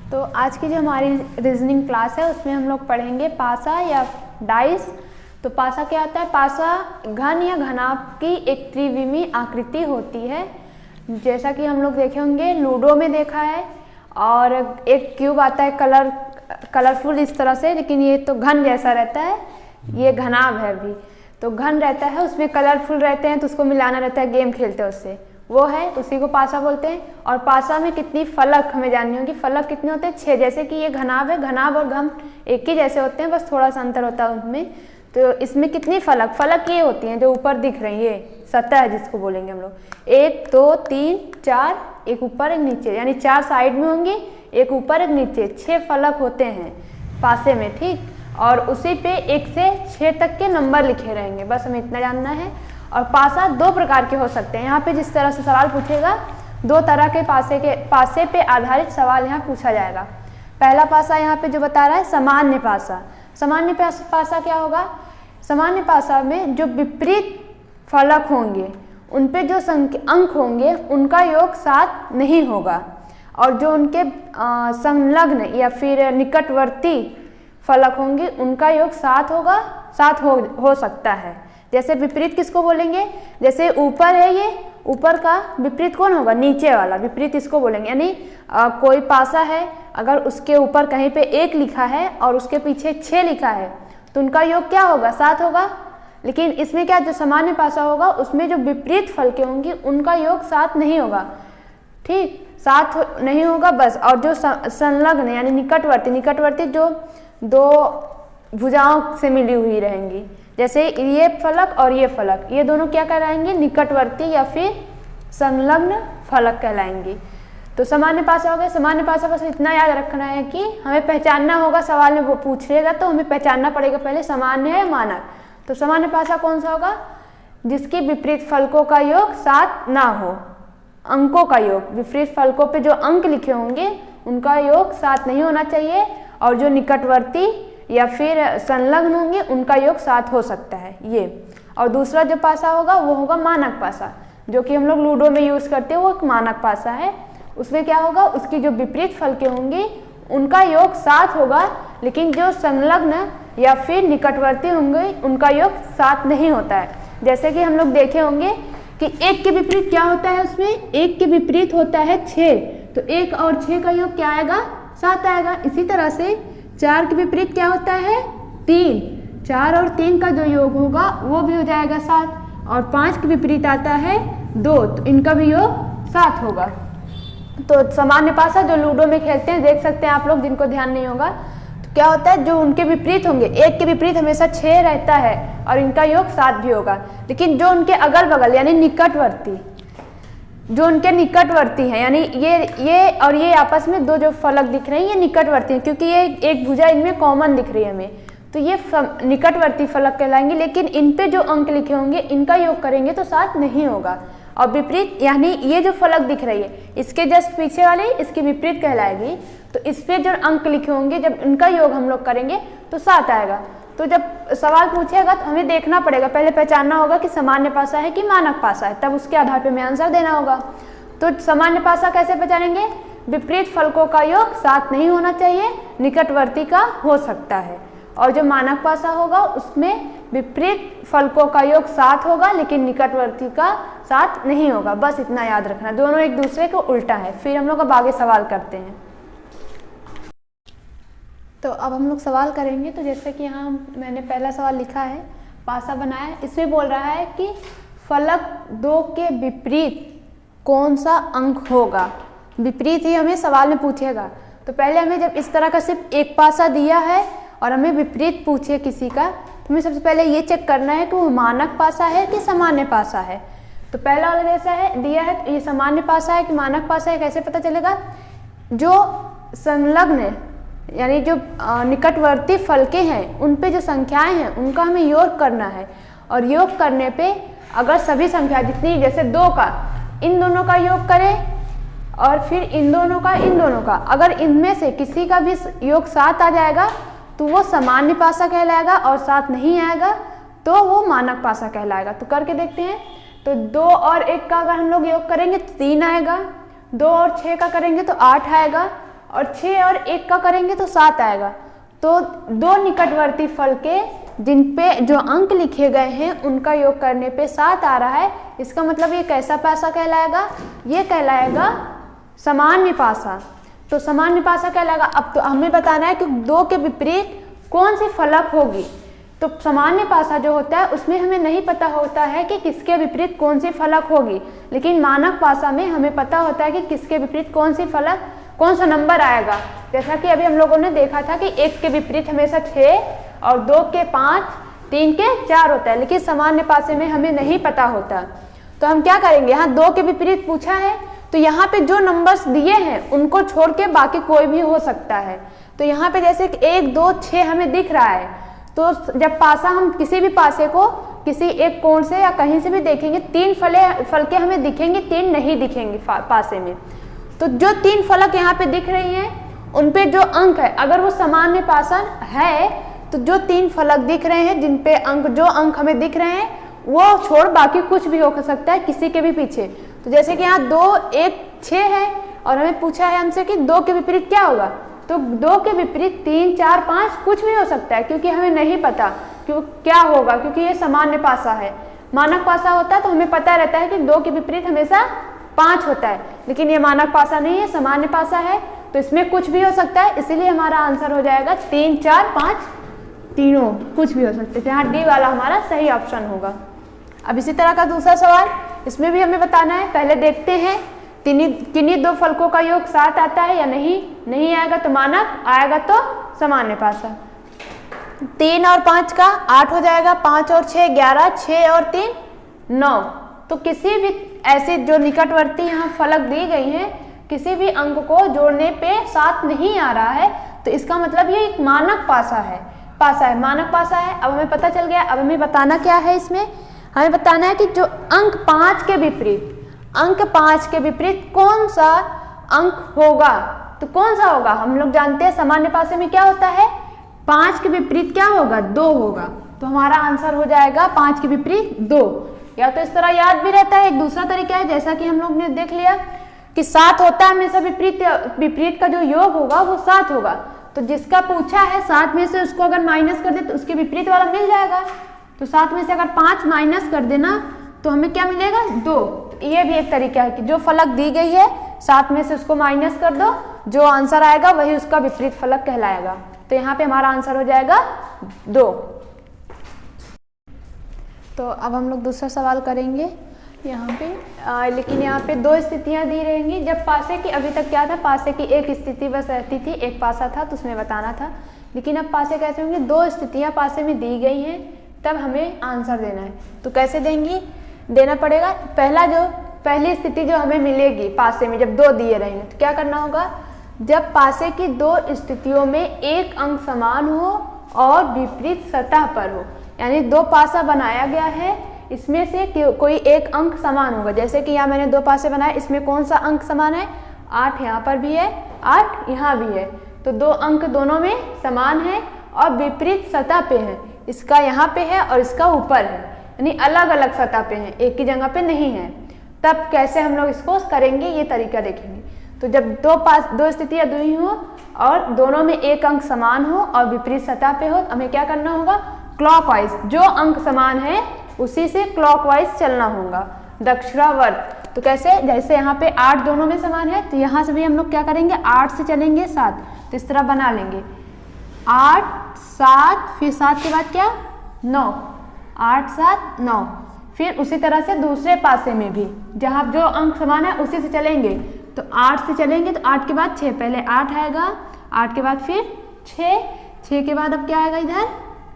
तो आज की जो हमारी रीजनिंग क्लास है उसमें हम लोग पढ़ेंगे पासा या डाइस। तो पासा क्या होता है? पासा घन या घनाभ की एक त्रिविमीय आकृति होती है, जैसा कि हम लोग देखे होंगे लूडो में देखा है। और एक क्यूब आता है कलरफुल इस तरह से, लेकिन ये तो घन जैसा रहता है, ये घनाभ है भी। तो घन रहता है, उसमें कलरफुल रहते हैं तो उसको मिलाना रहता है, गेम खेलते हैं उससे, वो है, उसी को पासा बोलते हैं। और पासा में कितनी फलक हमें जाननी होगी। फलक कितने होते हैं? 6। जैसे कि ये घनाभ है, घनाभ और घन एक ही जैसे होते हैं, बस थोड़ा सा अंतर होता है उनमें। तो इसमें कितनी फलक ये होती हैं जो ऊपर दिख रही है, ये सतह है जिसको बोलेंगे हम लोग। 1 2 3 4, एक ऊपर एक नीचे, यानी 4 साइड में होंगे, एक ऊपर एक नीचे, 6 फलक होते हैं पासे में, ठीक। और उसी पे 1 से 6 तक के नंबर लिखे रहेंगे, बस हमें इतना जानना है। और पासा 2 प्रकार के हो सकते हैं। यहाँ पे जिस तरह से सवाल पूछेगा, 2 तरह के पासे पे आधारित सवाल यहाँ पूछा जाएगा। पहला पासा यहाँ पे जो बता रहा है सामान्य पासा। सामान्य पासा क्या होगा? सामान्य पासा में जो विपरीत फलक होंगे उन पे जो अंक होंगे उनका योग 7 नहीं होगा, और जो उनके संलग्न या फिर निकटवर्ती फलक होंगे उनका योग 7 होगा, 7 हो सकता है। जैसे विपरीत किसको बोलेंगे? जैसे ऊपर है, ये ऊपर का विपरीत कौन होगा? नीचे वाला विपरीत इसको बोलेंगे। यानी कोई पासा है, अगर उसके ऊपर कहीं पे 1 लिखा है और उसके पीछे 6 लिखा है तो उनका योग क्या होगा? 7 होगा। लेकिन इसमें क्या, जो सामान्य पासा होगा उसमें जो विपरीत फलके होंगी उनका योग 7 नहीं होगा, ठीक, 7 नहीं होगा बस। और जो संलग्न यानी निकटवर्ती जो 2 भुजाओं से मिली हुई रहेंगी, जैसे ये फलक और ये फलक, ये दोनों क्या कहलाएंगे? निकटवर्ती या फिर संलग्न फलक कहलाएंगे। तो सामान्य पासा हो गया। सामान्य पासा बस इतना याद रखना है कि हमें पहचानना होगा, सवाल में वो पूछेगा तो हमें पहचानना पड़ेगा पहले सामान्य है या मानक। तो सामान्य पासा कौन सा होगा? जिसके विपरीत फलकों का योग 7 ना हो। अंकों का योग, विपरीत फलकों पे जो अंक लिखे होंगे उनका योग 7 नहीं होना चाहिए, और जो निकटवर्ती या फिर संलग्न होंगे उनका योग 7 हो सकता है, ये। और दूसरा जो पासा होगा वो होगा मानक पासा, जो कि हम लोग लूडो में यूज करते हैं, वो एक मानक पासा है। उसमें क्या होगा? उसकी जो विपरीत फलके होंगे उनका योग 7 होगा, लेकिन जो संलग्न या फिर निकटवर्ती होंगे उनका योग 7 नहीं होता है। जैसे कि हम लोग देखे होंगे कि 1 के विपरीत क्या होता है? उसमें 1 के विपरीत होता है 6, तो 1 और 6 का योग क्या आएगा? 7 आएगा। इसी तरह से 4 के विपरीत क्या होता है? 3, 4 और 3 का जो योग होगा वो भी हो जाएगा 7। और 5 के विपरीत आता है 2, तो इनका भी योग 7 होगा। तो सामान्य पासा जो लूडो में खेलते हैं, देख सकते हैं आप लोग, जिनको ध्यान नहीं होगा, तो क्या होता है, जो उनके विपरीत होंगे, 1 के विपरीत हमेशा 6 रहता है और इनका योग 7 भी होगा। लेकिन जो उनके अगल बगल यानी निकटवर्ती, जो उनके निकटवर्ती हैं, यानी ये और ये आपस में 2 जो फलक दिख रहे हैं ये निकटवर्ती हैं, क्योंकि ये एक भुजा इनमें कॉमन दिख रही है हमें, तो ये निकटवर्ती फलक कहलाएंगे। लेकिन इन पे जो अंक लिखे होंगे इनका योग करेंगे तो 7 नहीं होगा। और विपरीत यानी ये जो फलक दिख रही है इसके जस्ट पीछे वाले इसकी विपरीत कहलाएगी, तो इस पे जो अंक लिखे होंगे जब इनका योग हम लोग करेंगे तो 7 आएगा। तो जब सवाल पूछेगा तो हमें देखना पड़ेगा, पहले पहचानना होगा कि सामान्य पासा है कि मानक पासा है, तब उसके आधार पे हमें आंसर देना होगा। तो सामान्य पासा कैसे पहचानेंगे? विपरीत फलकों का योग 7 नहीं होना चाहिए, निकटवर्ती का हो सकता है। और जो मानक पासा होगा उसमें विपरीत फलकों का योग 7 होगा, लेकिन निकटवर्ती का 7 नहीं होगा। बस इतना याद रखना, दोनों एक दूसरे को उल्टा है। फिर हम लोग अब आगे सवाल करते हैं। तो अब हम लोग सवाल करेंगे। तो जैसे कि यहाँ मैंने पहला सवाल लिखा है, पासा बनाया है, इसमें बोल रहा है कि फलक 2 के विपरीत कौन सा अंक होगा। विपरीत ही हमें सवाल में पूछेगा। तो पहले हमें जब इस तरह का सिर्फ एक पासा दिया है और हमें विपरीत पूछे किसी का, तो हमें सबसे पहले ये चेक करना है कि वो मानक पासा है कि सामान्य पासा है। तो पहला वाला जैसा है दिया है, तो ये सामान्य पासा है कि मानक पासा है, कैसे पता चलेगा? जो संलग्न यानी जो निकटवर्ती फलके हैं उन पे जो संख्याएं हैं उनका हमें योग करना है। और योग करने पे अगर सभी संख्या जितनी, जैसे 2 का इन दोनों का योग करें और फिर इन दोनों का, अगर इनमें से किसी का भी योग 7 आ जाएगा तो वो सामान्य पासा कहलाएगा, और 7 नहीं आएगा तो वो मानक पासा कहलाएगा। तो करके देखते हैं। तो 2 और 1 का अगर हम लोग योग करेंगे तो 3 आएगा, 2 और 6 का करेंगे तो 8 आएगा, और 6 और 1 का करेंगे तो 7 आएगा। तो दो निकटवर्ती फल के जिन पे जो अंक लिखे गए हैं उनका योग करने पे 7 आ रहा है, इसका मतलब ये कैसा पासा कहलाएगा? ये कहलाएगा सामान्य पासा। तो सामान्य पासा कहलाएगा। अब तो हमें बताना है कि दो के विपरीत कौन सी फलक होगी। तो सामान्य पासा जो होता है उसमें हमें नहीं पता होता है कि किसके विपरीत कौन सी फलक होगी, लेकिन मानक पासा में हमें पता होता है कि किसके विपरीत कौन सी फलक, कौन सा नंबर आएगा। जैसा कि अभी हम लोगों ने देखा था कि 1 के विपरीत हमेशा 6 और 2 के 5, 3 के 4 होता है, लेकिन सामान्य पासे में हमें नहीं पता होता। तो हम क्या करेंगे, यहाँ 2 के विपरीत पूछा है तो यहाँ पे जो नंबर्स दिए हैं उनको छोड़ के बाकी कोई भी हो सकता है। तो यहाँ पे जैसे 1, 2, 6 हमें दिख रहा है, तो जब पासा हम किसी भी पासे को किसी एक कोण से या कहीं से भी देखेंगे 3 फलके हमें दिखेंगे, 3 नहीं दिखेंगे पासे में। तो जो 3 फलक यहाँ पे दिख रही हैं उन पे जो अंक है, अगर वो सामान्य पासा है तो जो 3 फलक दिख रहे हैं जिन पे अंक, जो अंक हमें दिख रहे हैं वो छोड़ बाकी कुछ भी हो सकता है किसी के भी पीछे। तो जैसे कि यहाँ 2, 1, 6 है और हमें पूछा है हमसे कि 2 के विपरीत क्या होगा, तो 2 के विपरीत 3, 4, 5 कुछ भी हो सकता है, क्योंकि हमें नहीं पता कि क्या होगा, क्योंकि ये सामान्य पासा है। मानक पासा होता है तो हमें पता रहता है कि 2 के विपरीत हमेशा 5 होता है, लेकिन ये मानक पासा नहीं है, सामान्य पासा है, तो इसमें कुछ भी हो सकता है। इसीलिए हमारा आंसर हो जाएगा 3, 4, 5 तीनों कुछ भी हो सकते हैं। यहाँ डी वाला हमारा सही ऑप्शन होगा। अब इसी तरह का दूसरा सवाल, इसमें भी हमें बताना है। पहले देखते हैं किन्हीं दो फलकों का योग 7 आता है या नहीं आएगा तो मानक, आएगा तो सामान्य पासा। 3 और 5 का 8 हो जाएगा, 5 और 6 11, 6 और 3 9। तो किसी भी ऐसे जो निकटवर्ती यहाँ फलक दी गई हैं, किसी भी अंक को जोड़ने पे 7 नहीं आ रहा है, तो इसका मतलब ये एक मानक पासा है, मानक पासा है। अब हमें पता चल गया। अब हमें बताना क्या है, इसमें हमें बताना है कि जो अंक 5 के विपरीत कौन सा अंक होगा। तो कौन सा होगा, हम लोग जानते हैं सामान्य पासे में क्या होता है, 5 के विपरीत क्या होगा, 2 होगा। तो हमारा आंसर हो जाएगा 5 के विपरीत 2। या तो इस तरह याद भी रहता है। एक दूसरा तरीका है, जैसा कि हम लोग ने देख लिया कि 7 होता है हमेशा, विपरीत का जो योग होगा वो 7 होगा। तो जिसका पूछा है 7 में से उसको अगर माइनस कर दे तो उसके विपरीत वाला मिल जाएगा। तो 7 में से अगर 5 माइनस कर देना तो हमें क्या मिलेगा, 2। तो ये भी एक तरीका है कि जो फलक दी गई है 7 में से उसको माइनस कर दो, जो आंसर आएगा वही उसका विपरीत फलक कहलाएगा। तो यहाँ पे हमारा आंसर हो जाएगा 2। तो अब हम लोग दूसरा सवाल करेंगे यहाँ पे। लेकिन यहाँ पे 2 स्थितियाँ दी रहेंगी। जब पासे की, अभी तक क्या था, पासे की एक स्थिति बस रहती थी, एक पासा था तो उसमें बताना था। लेकिन अब पासे कैसे होंगे, 2 स्थितियाँ पासे में दी गई हैं, तब हमें आंसर देना है। तो कैसे देना पड़ेगा, पहली स्थिति जो हमें मिलेगी पासे में, जब 2 दिए रहेंगे तो क्या करना होगा, जब पासे की 2 स्थितियों में एक अंक समान हो और विपरीत सतह पर हो, यानी 2 पासा बनाया गया है, इसमें से कोई एक अंक समान होगा। जैसे कि यहाँ मैंने 2 पासे बनाए, इसमें कौन सा अंक समान है, 8 यहाँ पर भी है, 8 यहाँ भी है। तो 2 अंक दोनों में समान है और विपरीत सतह पे है। इसका यहाँ पे है और इसका ऊपर है, यानी अलग अलग सतह पे है, एक ही जगह पे नहीं है। तब कैसे हम लोग इसको करेंगे, ये तरीका देखेंगे। तो जब 2 स्थितियाँ दी हो और दोनों में एक अंक समान हो और विपरीत सतह पे हो, हमें क्या करना होगा, क्लॉकवाइज, जो अंक समान है उसी से क्लॉकवाइज चलना होगा, दक्षिणावर्त। तो कैसे, जैसे यहाँ पे 8 दोनों में समान है, तो यहाँ से भी हम लोग क्या करेंगे, 8 से चलेंगे 7, तो इस तरह बना लेंगे 8, 7, फिर 7 के बाद क्या, 9, 8, 7, 9। फिर उसी तरह से दूसरे पासे में भी जहाँ जो अंक समान है उसी से चलेंगे। तो 8 से चलेंगे तो 8 के बाद 6, पहले 8 आएगा, 8 के बाद फिर 6, 6 के बाद अब क्या आएगा इधर,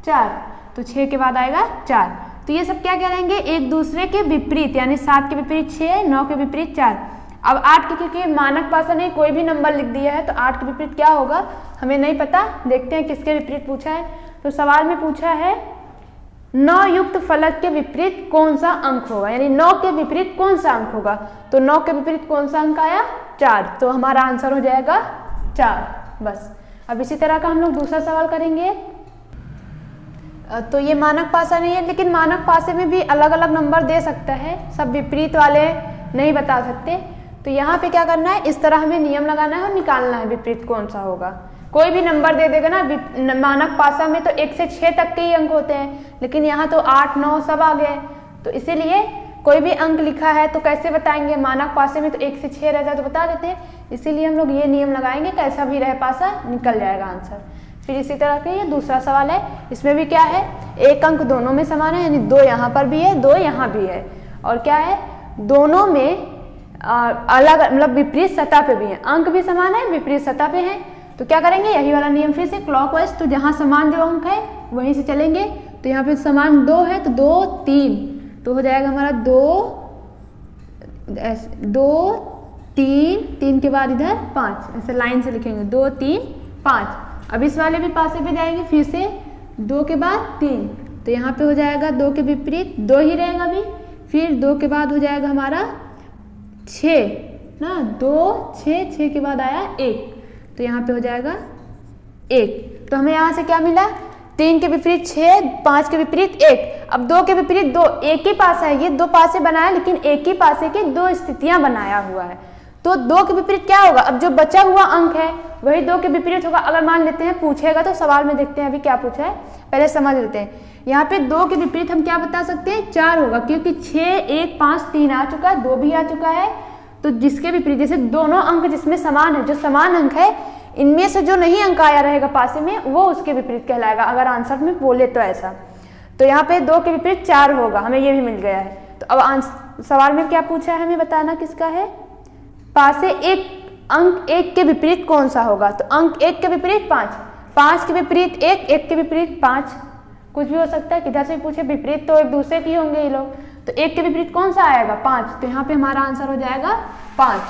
4, तो 6 के बाद आएगा 4। तो ये सब क्या करेंगे, एक दूसरे के विपरीत, यानी 7 के विपरीत 6, 9 के विपरीत 4। अब 8 के, क्योंकि मानक पासा ने कोई भी नंबर लिख दिया है, तो 8 के विपरीत क्या होगा हमें नहीं पता। देखते हैं किसके विपरीत पूछा है। तो सवाल में पूछा है 9 युक्त फलक के विपरीत कौन सा अंक होगा, यानी 9 के विपरीत कौन सा अंक होगा। तो 9 के विपरीत कौन सा अंक आया, 4। तो हमारा आंसर हो जाएगा 4, बस। अब इसी तरह का हम लोग दूसरा सवाल करेंगे। तो ये मानक पासा नहीं है, लेकिन मानक पासे में भी अलग अलग नंबर दे सकता है, सब विपरीत वाले नहीं बता सकते। तो यहाँ पे क्या करना है, इस तरह हमें नियम लगाना है और निकालना है विपरीत कौन सा होगा। कोई भी नंबर दे देगा ना, मानक पासा में तो 1 से 6 तक के ही अंक होते हैं, लेकिन यहाँ तो 8, 9 सब आ गए। तो इसीलिए कोई भी अंक लिखा है तो कैसे बताएंगे, मानक पासे में तो 1 से 6 रह जाए तो बता देते हैं, इसीलिए हम लोग ये नियम लगाएंगे, कैसा भी रहे पासा निकल जाएगा आंसर। फिर इसी तरह के ये दूसरा सवाल है, इसमें भी क्या है, एक अंक दोनों में समान है, यानी 2 यहाँ पर भी है 2 यहाँ भी है, और क्या है दोनों में अलग मतलब विपरीत सतह पे भी है, अंक भी समान है विपरीत सतह पे है। तो क्या करेंगे, यही वाला नियम फिर से क्लॉकवाइज, तो जहाँ समान जो अंक है वहीं से चलेंगे। तो यहाँ पे समान 2 है तो 2 3, तो हो जाएगा हमारा 2 3, 3 के बाद इधर 5, ऐसे लाइन से लिखेंगे 2 3 5। अब इस वाले भी पासे पे जाएंगे, फिर से 2 के बाद 3, तो यहाँ पे हो जाएगा 2 के विपरीत 2 ही रहेगा अभी, फिर 2 के बाद हो जाएगा हमारा 6 ना, 2 6, 6 के बाद आया 1, तो यहाँ पे हो जाएगा 1। तो हमें यहाँ से क्या मिला, 3 के विपरीत 6, 5 के विपरीत 1। अब 2 के विपरीत 2, एक ही पासा है, ये 2 पासे बनाया लेकिन एक ही पासे के 2 स्थितियां बनाया हुआ है, तो 2 के विपरीत क्या होगा, अब जो बचा हुआ अंक है वही 2 के विपरीत होगा। अगर मान लेते हैं पूछेगा तो सवाल में देखते हैं अभी क्या पूछा है, पहले समझ लेते हैं। यहाँ पे 2 के विपरीत हम क्या बता सकते हैं, 4 होगा, क्योंकि 6 1 5 3 आ चुका है, 2 भी आ चुका है, तो जिसके विपरीत जैसे दोनों अंक जिसमें समान है, जो समान अंक है इनमें से जो नहीं अंक आया रहेगा पासे में वो उसके विपरीत कहलाएगा, अगर आंसर में बोले तो ऐसा। तो यहाँ पे 2 के विपरीत 4 होगा, हमें ये भी मिल गया है। तो अब सवाल में क्या पूछा है, हमें बताना किसका है, पासे एक अंक 1 के विपरीत कौन सा होगा। तो अंक 1 के विपरीत 5, 5 के विपरीत 1, 1 के विपरीत 5, कुछ भी हो सकता है, किधर से पूछे, विपरीत तो एक दूसरे की होंगे ये लोग, तो 1 के विपरीत कौन सा आएगा 5, तो यहाँ पे हमारा आंसर हो जाएगा 5।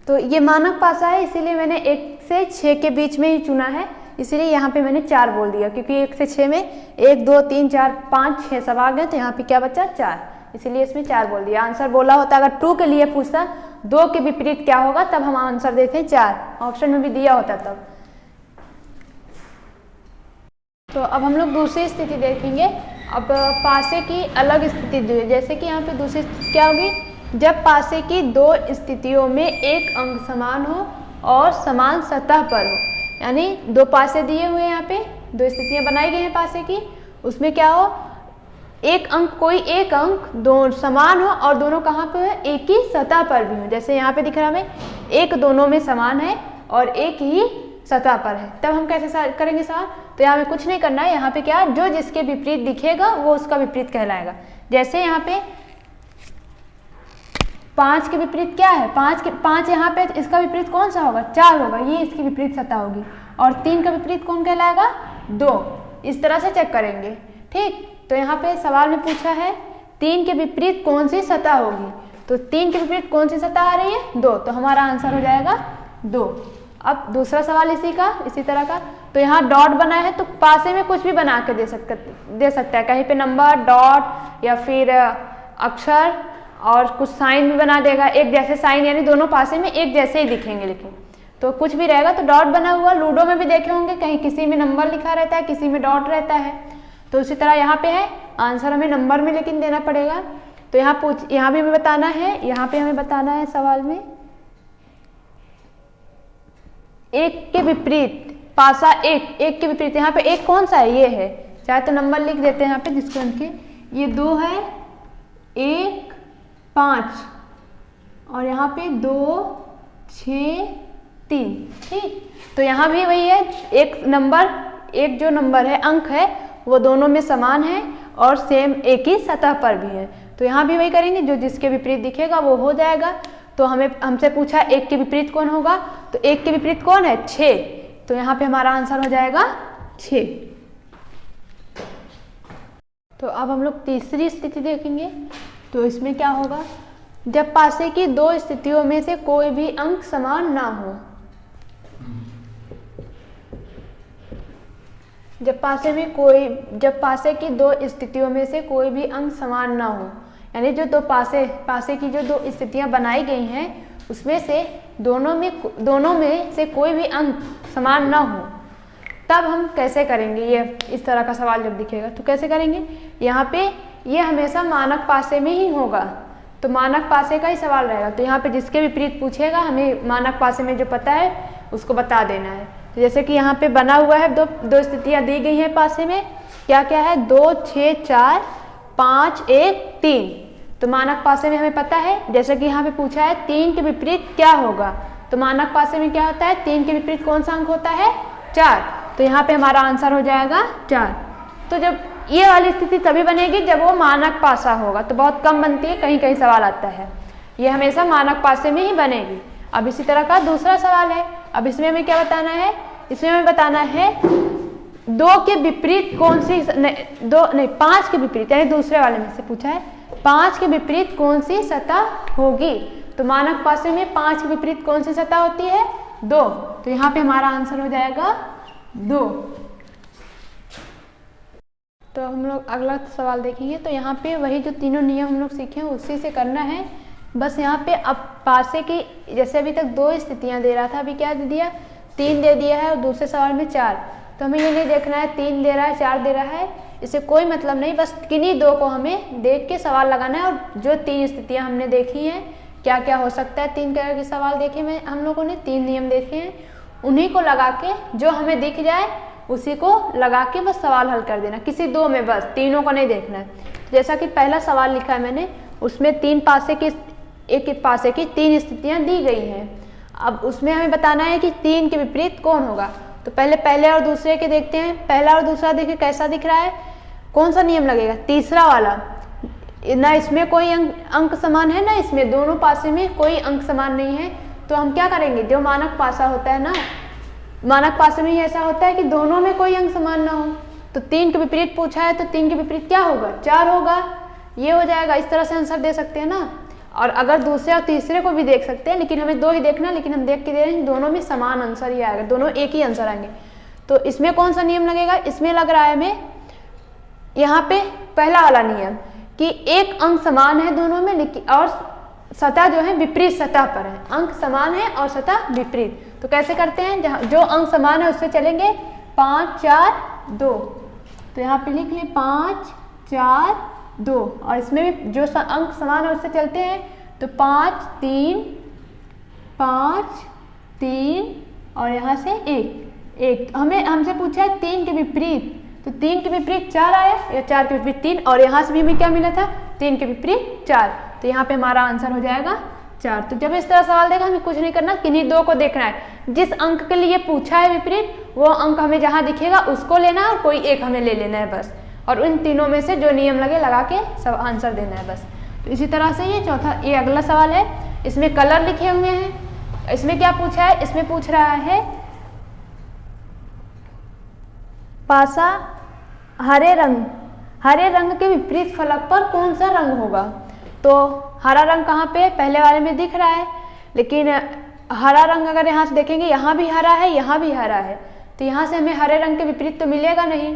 तो ये मानक पासा है, इसीलिए मैंने 1 से 6 के बीच में ही चुना है, इसीलिए यहाँ पे मैंने 4 बोल दिया, क्योंकि 1 से 6 में 1 2 3 4 5 6 सब आ गए, तो यहाँ पे क्या बचा 4, इसीलिए इसमें 4 बोल दिया। आंसर बोला होता अगर ट्रू के लिए पूछता 2 के विपरीत क्या होगा, तब हम आंसर देते 4, ऑप्शन में भी दिया होता तब। तो अब हम लोग दूसरी स्थिति देखेंगे। अब पासे की अलग स्थिति दी है, जैसे कि यहाँ पे दूसरी स्थिति क्या होगी, जब पासे की 2 स्थितियों में एक अंक समान हो और समान सतह पर हो, यानी 2 पासे दिए हुए हैं, यहाँ पे 2 स्थितियां बनाई गई हैं पासे की, उसमें क्या हो, एक अंक कोई एक अंक दो समान हो और दोनों कहाँ पे है, एक ही सतह पर भी हो। जैसे यहाँ पे दिख रहा है हमें एक दोनों में समान है और एक ही सतह पर है, तब हम कैसे करेंगे सवाल। तो यहाँ पे कुछ नहीं करना है, यहाँ पे क्या जो जिसके विपरीत दिखेगा वो उसका विपरीत कहलाएगा। जैसे यहाँ पे 5 के विपरीत क्या है, 5 यहाँ पे, इसका विपरीत कौन सा होगा, 4 होगा, ये इसकी विपरीत सतह होगी। और 3 का विपरीत कौन कहलाएगा, 2। इस तरह से चेक करेंगे, ठीक। तो यहाँ पे सवाल में पूछा है 3 के विपरीत कौन सी सतह होगी, तो 3 के विपरीत कौन सी सतह आ रही है, 2, तो हमारा आंसर हो जाएगा 2। अब दूसरा सवाल इसी तरह का, तो यहाँ डॉट बना है, तो पासे में कुछ भी बना के दे सकता है, कहीं पे नंबर डॉट या फिर अक्षर और कुछ साइन भी बना देगा, एक जैसे साइन, यानी दोनों पासे में एक जैसे ही दिखेंगे, लेकिन तो कुछ भी रहेगा। तो डॉट बना हुआ, लूडो में भी देखे होंगे, कहीं किसी में नंबर लिखा रहता है, किसी में डॉट रहता है, तो उसी तरह यहाँ पे है, आंसर हमें नंबर में लेकिन देना पड़ेगा। तो यहाँ भी हमें बताना है, यहाँ पे हमें बताना है सवाल में एक के विपरीत पासा, एक के विपरीत, यहाँ पे एक कौन सा है, ये है, चाहे तो नंबर लिख देते हैं यहाँ पे जिसको उनके, ये 2 है, 1 5 और यहाँ पे 2 6 3, ठीक। तो यहाँ भी वही है, एक जो नंबर है, अंक है, वो दोनों में समान है और सेम एक ही सतह पर भी है। तो यहाँ भी वही करेंगे, जो जिसके विपरीत दिखेगा वो हो जाएगा। तो हमसे पूछा 1 के विपरीत कौन होगा, तो 1 के विपरीत कौन है, 6, तो यहाँ पे हमारा आंसर हो जाएगा 6। तो अब हम लोग तीसरी स्थिति देखेंगे। तो इसमें क्या होगा, जब पासे की 2 स्थितियों में से कोई भी अंक समान ना हो, जब पासे की 2 स्थितियों में से कोई भी अंक समान ना हो, यानी जो 2 पासे की जो 2 स्थितियां बनाई गई हैं उसमें से दोनों में से कोई भी अंक समान ना हो, तब हम कैसे करेंगे। ये इस तरह का सवाल जब दिखेगा तो कैसे करेंगे, यहाँ पे ये हमेशा मानक पासे में ही होगा। तो मानक पासे का ही सवाल रहेगा। तो यहाँ पे जिसके विपरीत पूछेगा हमें मानक पासे में जो पता है उसको बता देना है। तो जैसे कि यहाँ पे बना हुआ है, दो स्थितियाँ दी गई हैं पासे में, क्या क्या है, 2 6 4 5 1 3। तो मानक पासे में हमें पता है, जैसे कि यहाँ पे पूछा है 3 के विपरीत क्या होगा, तो मानक पासे में क्या होता है, 3 के विपरीत कौन सा अंक होता है, 4। तो यहाँ पे हमारा आंसर हो जाएगा 4। तो जब ये वाली स्थिति तभी बनेगी जब वो मानक पासा होगा, तो बहुत कम बनती है, कहीं कहीं सवाल आता है। ये हमेशा मानक पासे में ही बनेगी। अब इसी तरह का दूसरा सवाल है। अब इसमें हमें क्या बताना है, इसमें हमें बताना है 2 के विपरीत कौन सी, 5 के विपरीत, यानी दूसरे वाले में से पूछा है 5 के विपरीत कौन सी सतह होगी। तो मानक पासे में 5 के विपरीत कौन सी सतह होती है, 2। तो यहाँ पे हमारा आंसर हो जाएगा 2। तो हम लोग अगला सवाल देखेंगे। तो यहाँ पे वही जो तीनों नियम हम लोग सीखे हैं उसी से करना है। बस यहाँ पे अब पासे की, जैसे अभी तक 2 स्थितियाँ दे रहा था, अभी क्या दे दिया, 3 दे दिया है और दूसरे सवाल में 4। तो हमें ये नहीं देखना है 3 दे रहा है 4 दे रहा है, इससे कोई मतलब नहीं, बस किन्हीं 2 को हमें देख के सवाल लगाना है। और जो 3 स्थितियाँ हमने देखी हैं, क्या क्या हो सकता है, 3 तरह के सवाल देखे में हम लोगों ने, 3 नियम देखे हैं, उन्हीं को लगा के जो हमें दिख जाए उसी को लगा के बस सवाल हल कर देना, किसी 2 में, बस तीनों को नहीं देखना है। जैसा कि पहला सवाल लिखा है मैंने, उसमें 3 पासे की, एक पासे की 3 स्थितियाँ दी गई हैं। अब उसमें हमें बताना है कि 3 के विपरीत कौन होगा। तो पहले और दूसरे के देखते हैं। पहला और दूसरा देखिए कैसा दिख रहा है, कौन सा नियम लगेगा, तीसरा वाला। ना इसमें कोई अंक समान है, ना इसमें, दोनों पासे में कोई अंक समान नहीं है। तो हम क्या करेंगे, जो मानक पासा होता है ना, मानक पासे में ही ऐसा होता है कि दोनों में कोई अंक समान ना हो। तो 3 के विपरीत पूछा है तो 3 के विपरीत क्या होगा, 4 होगा, ये हो जाएगा। इस तरह से आंसर दे सकते हैं ना। और अगर दूसरे और तीसरे को भी देख सकते हैं, लेकिन हमें 2 ही देखना, लेकिन हम देख के दे रहे हैं, दोनों में समान आंसर ही आएगा, दोनों एक ही आंसर आएंगे। तो इसमें कौन सा नियम लगेगा, इसमें लग रहा है हमें यहाँ पे पहला वाला नियम कि एक अंक समान है दोनों में, लेकिन और सतह जो है विपरीत सतह पर है, अंक समान है और सतह विपरीत। तो कैसे करते हैं, जहाँ जो अंक समान है उससे चलेंगे 5 4 2। तो यहाँ पे लिख लें 5 4 2, और इसमें भी जो अंक समान है उससे चलते हैं। तो 5 3 5 3 और यहाँ से 1 हमें हमसे पूछा है 3 के विपरीत, तो 3 के विपरीत 4 आया, या 4 के विपरीत 3, और यहाँ से भी हमें क्या मिला था, 3 के विपरीत 4। तो यहाँ पे हमारा आंसर हो जाएगा 4। तो जब इस तरह सवाल देगा हमें कुछ नहीं करना, किन्हीं 2 को देखना है। जिस अंक के लिए पूछा है विपरीत, वो अंक हमें जहाँ दिखेगा उसको लेना है, और कोई एक हमें ले लेना है बस। और उन तीनों में से जो नियम लगे लगा के सब आंसर देना है बस। तो इसी तरह से ये अगला सवाल है, इसमें कलर लिखे हुए हैं। इसमें क्या पूछा है, इसमें पूछ रहा है पासा हरे रंग के विपरीत फलक पर कौन सा रंग होगा। तो हरा रंग कहाँ पे, पहले वाले में दिख रहा है, लेकिन हरा रंग अगर यहाँ से देखेंगे, यहाँ भी हरा है, यहाँ भी हरा है, तो यहाँ से हमें हरे रंग के विपरीत तो मिलेगा नहीं,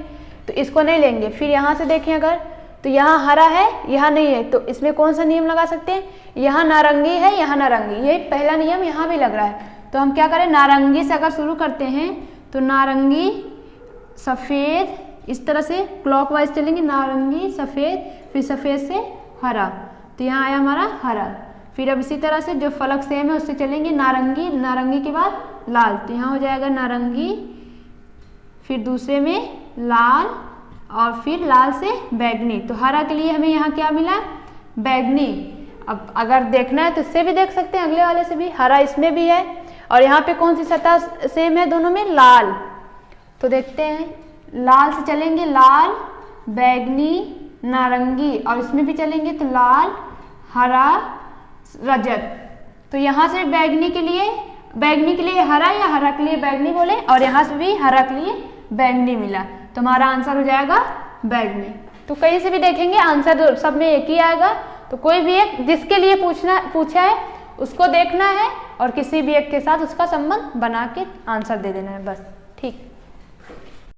तो इसको नहीं लेंगे। फिर यहाँ से देखें अगर, तो यहाँ हरा है, यहाँ नहीं है, तो इसमें कौन सा नियम लगा सकते हैं, यहाँ नारंगी है, यहाँ नारंगी, यही पहला नियम यहाँ भी लग रहा है। तो हम क्या करें, नारंगी से अगर शुरू करते हैं, तो नारंगी सफ़ेद, इस तरह से क्लॉकवाइज चलेंगे, नारंगी सफ़ेद, फिर सफ़ेद से हरा, तो यहाँ आया हमारा हरा। फिर अब इसी तरह से जो फलक सेम है उससे चलेंगे, नारंगी के बाद लाल, तो यहाँ हो जाएगा नारंगी, फिर दूसरे में लाल, और फिर लाल से बैगनी। तो हरा के लिए हमें यहाँ क्या मिला, बैगनी। अब अगर देखना है तो इससे भी देख सकते हैं, अगले वाले से भी, हरा इसमें भी है, और यहाँ पे कौन सी सतह सेम है दोनों में, लाल। तो देखते हैं, लाल से चलेंगे, लाल बैगनी नारंगी, और इसमें भी चलेंगे तो लाल हरा रजत। तो यहाँ से बैगनी के लिए हरा, या हरा के लिए बैगनी बोले, और यहाँ से भी हरा के लिए बैगनी मिला, तो हमारा आंसर हो जाएगा बैगनी। तो कहीं से भी देखेंगे आंसर सब में एक ही आएगा। तो कोई भी एक जिसके लिए पूछा है उसको देखना है, और किसी भी एक के साथ उसका संबंध बना के आंसर दे देना है बस।